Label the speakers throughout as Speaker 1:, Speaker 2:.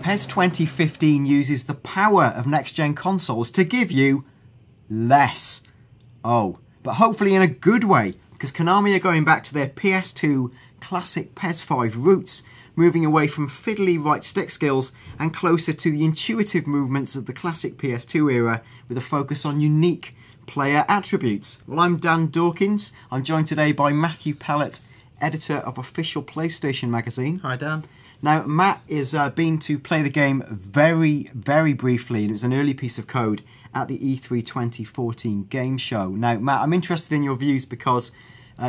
Speaker 1: PES 2015 uses the power of next-gen consoles to give you less. Oh, but hopefully in a good way, because Konami are going back to their PS2 classic PES 5 roots, moving away from fiddly right stick skills and closer to the intuitive movements of the classic PS2 era with a focus on unique player attributes. Well, I'm Dan Dawkins. I'm joined today by Matthew Pellett, editor of Official PlayStation magazine.
Speaker 2: Hi, Dan.
Speaker 1: Now, Matt is been to play the game very, very briefly, and it was an early piece of code at the E3 2014 game show. Now, Matt, I'm interested in your views because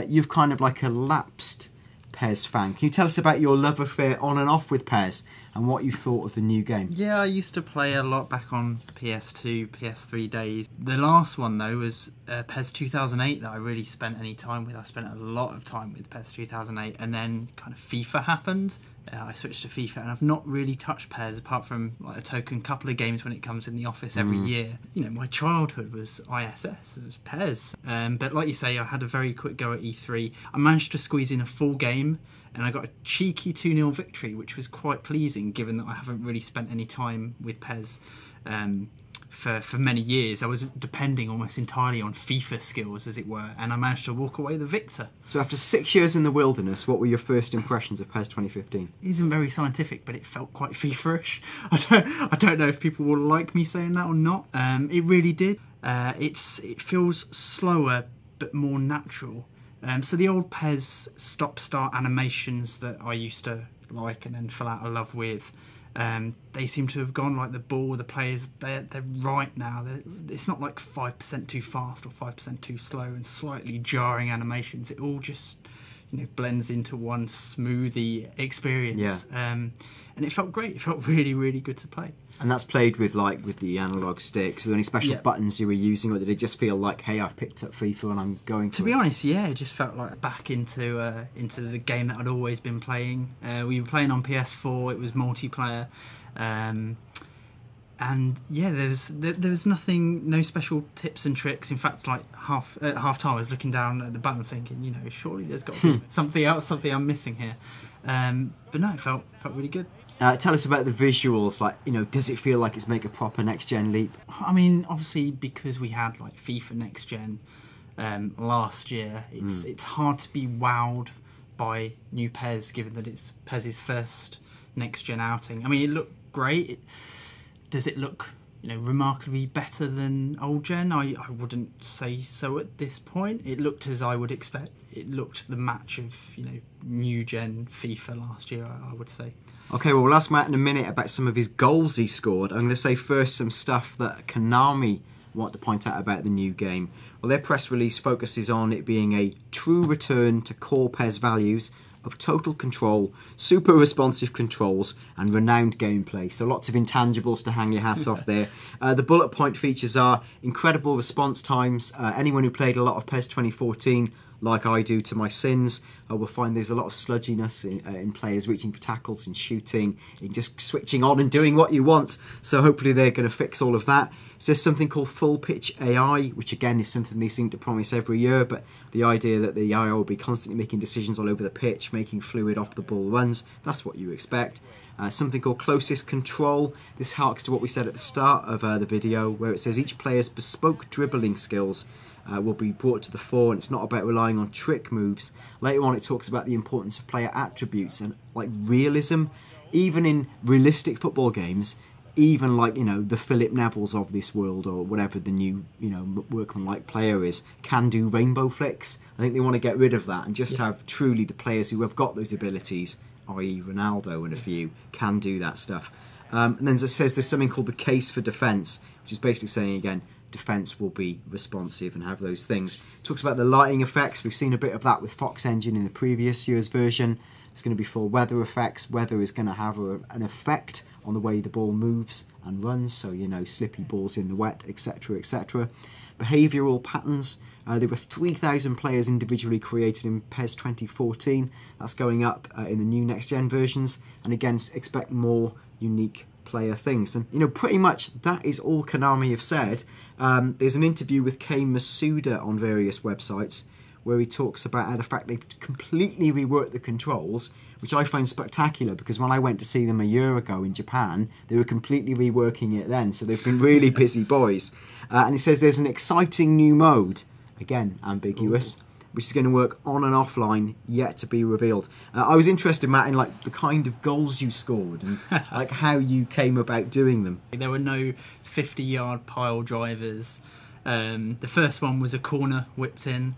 Speaker 1: you've kind of like a lapsed PES fan. Can you tell us about your love affair on and off with PES and what you thought of the new game?
Speaker 2: Yeah, I used to play a lot back on PS2, PS3 days. The last one, though, was PES 2008 that I really spent any time with. I spent a lot of time with PES 2008, and then kind of FIFA happened. I switched to FIFA, and I've not really touched PES apart from like a token couple of games when it comes in the office every year. You know, my childhood was ISS, it was PES. But like you say, I had a very quick go at E3. I managed to squeeze in a full game, and I got a cheeky 2-0 victory, which was quite pleasing given that I haven't really spent any time with PES for many years. I was depending almost entirely on FIFA skills, as it were, and I managed to walk away the victor.
Speaker 1: So after 6 years in the wilderness, what were your first impressions of PES 2015?
Speaker 2: It isn't very scientific, but it felt quite FIFA-ish. I don't know if people will like me saying that or not. It really did. It feels slower but more natural. So the old PES stop-start animations that I used to like and then fell out of love with, they seem to have gone like the ball. The players, they're right now. It's not like 5% too fast or 5% too slow and slightly jarring animations. It all just, you know, blends into one smoothie experience. Yeah. And it felt great. It felt really, really good to play.
Speaker 1: And that's played with the analog sticks. Are there any special buttons you were using, or did it just feel like, hey, I've picked up FIFA and I'm going to
Speaker 2: be honest, yeah, it just felt like back into the game that I'd always been playing. We were playing on PS4. It was multiplayer, and yeah, there was nothing, no special tips and tricks. In fact, like at half time, I was looking down at the buttons, thinking, you know, surely there's got to be something else, something I'm missing here. But no, it felt really good.
Speaker 1: Tell us about the visuals. Like, you know, does it feel like it's make a proper next-gen leap?
Speaker 2: I mean, obviously, because we had like FIFA next-gen last year, it's hard to be wowed by new PES, given that it's PES's first next-gen outing. I mean, it looked great. Does it look, you know, remarkably better than old gen? I wouldn't say so at this point. It looked as I would expect. It looked the match of, you know, new gen FIFA last year, I would say.
Speaker 1: Okay, well, we'll ask Matt in a minute about some of his goals he scored. I'm going to say first some stuff that Konami want to point out about the new game. Well, their press release focuses on it being a true return to core PES values of total control, super responsive controls, and renowned gameplay. So lots of intangibles to hang your hat off there. The bullet point features are incredible response times. Anyone who played a lot of PES 2014, like I do to my sins, will find there's a lot of sludginess in players reaching for tackles and shooting, and just switching on and doing what you want. So hopefully they're going to fix all of that. So there's something called full pitch AI, which again is something they seem to promise every year, but the idea that the AI will be constantly making decisions all over the pitch, making fluid off the ball runs, that's what you expect. Something called closest control. This harks to what we said at the start of the video, where it says each player's bespoke dribbling skills will be brought to the fore, and it's not about relying on trick moves. Later on it talks about the importance of player attributes and like realism. Even in realistic football games, even like, you know, the Philip Nevilles of this world, or whatever the new, you know, workman-like player is, can do rainbow flicks. I think they want to get rid of that and just have truly the players who have got those abilities, i.e. Ronaldo and a few, can do that stuff. And then it says there's something called the case for defence, which is basically saying, again, defence will be responsive and have those things. It talks about the lighting effects. We've seen a bit of that with Fox Engine in the previous year's version. It's going to be full weather effects. Weather is going to have an effect on the way the ball moves and runs, so, you know, slippy balls in the wet, etc, etc. Behavioural patterns. There were 3,000 players individually created in PES 2014. That's going up in the new next-gen versions, and again, expect more unique player things. And, you know, pretty much that is all Konami have said. There's an interview with Kei Masuda on various websites where he talks about how the fact they've completely reworked the controls, which I find spectacular, because when I went to see them a year ago in Japan, they were completely reworking it then, so they've been really busy boys. And he says there's an exciting new mode, again, ambiguous, which is going to work on and offline, yet to be revealed. I was interested, Matt, in like the kind of goals you scored and like how you came about doing them.
Speaker 2: There were no 50-yard pile drivers. The first one was a corner whipped in,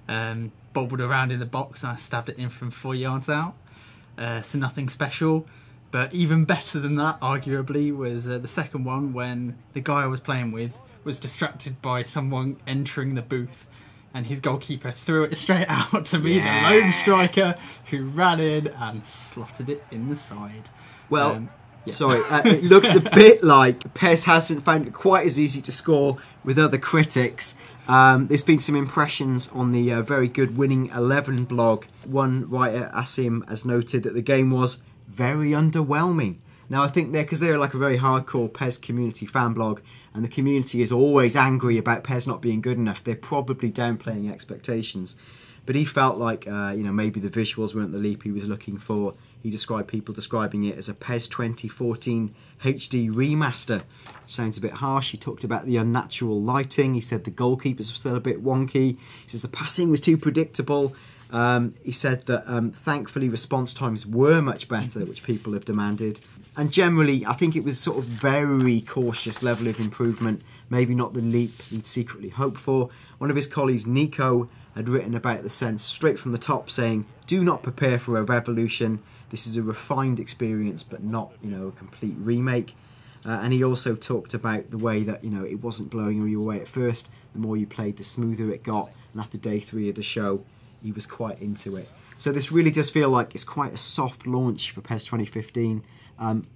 Speaker 2: bobbled around in the box, and I stabbed it in from 4 yards out. So nothing special. But even better than that, arguably, was the second one, when the guy I was playing with was distracted by someone entering the booth, and his goalkeeper threw it straight out to me, the lone striker, who ran in and slotted it in the side.
Speaker 1: Well, sorry, it looks a bit like PES hasn't found it quite as easy to score with other critics. There's been some impressions on the very good Winning 11 blog. One writer, Asim, has noted that the game was very underwhelming. Now, I think because they're like a very hardcore PES community fan blog, and the community is always angry about PES not being good enough, they're probably downplaying expectations. But he felt like, maybe the visuals weren't the leap he was looking for. He described people describing it as a PES 2014 HD remaster, which sounds a bit harsh. He talked about the unnatural lighting. He said the goalkeepers were still a bit wonky. He says the passing was too predictable. He said that thankfully response times were much better, which people have demanded. And generally, I think it was sort of very cautious level of improvement, maybe not the leap he'd secretly hoped for. One of his colleagues, Nico, had written about the sense straight from the top, saying, "Do not prepare for a revolution. This is a refined experience, but not, a complete remake." And he also talked about the way that, it wasn't blowing you away at first. The more you played, the smoother it got. And after day 3 of the show, he was quite into it. So this really does feel like it's quite a soft launch for PES 2015.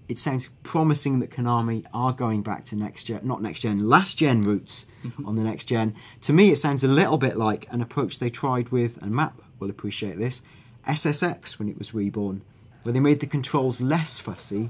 Speaker 1: It sounds promising that Konami are going back to last gen roots on the next gen. To me, it sounds a little bit like an approach they tried with, and Matt will appreciate this, SSX when it was reborn, where they made the controls less fussy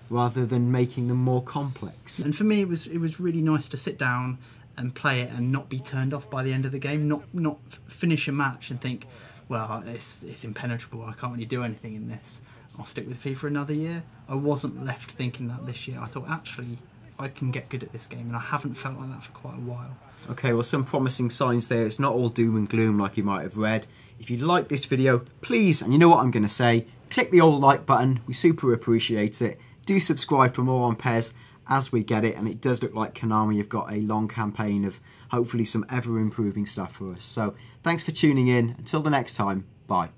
Speaker 1: rather than making them more complex.
Speaker 2: And for me, it was really nice to sit down and play it and not be turned off by the end of the game, not finish a match and think, well, it's impenetrable, I can't really do anything in this, I'll stick with FIFA another year. I wasn't left thinking that this year. I thought, actually, I can get good at this game, and I haven't felt like that for quite a while.
Speaker 1: Okay, well, some promising signs there. It's not all doom and gloom like you might have read. If you like this video, please, and you know what I'm going to say, click the old like button. We super appreciate it. Do subscribe for more on PES as we get it, and it does look like Konami have got a long campaign of hopefully some ever-improving stuff for us. So thanks for tuning in. Until the next time, bye.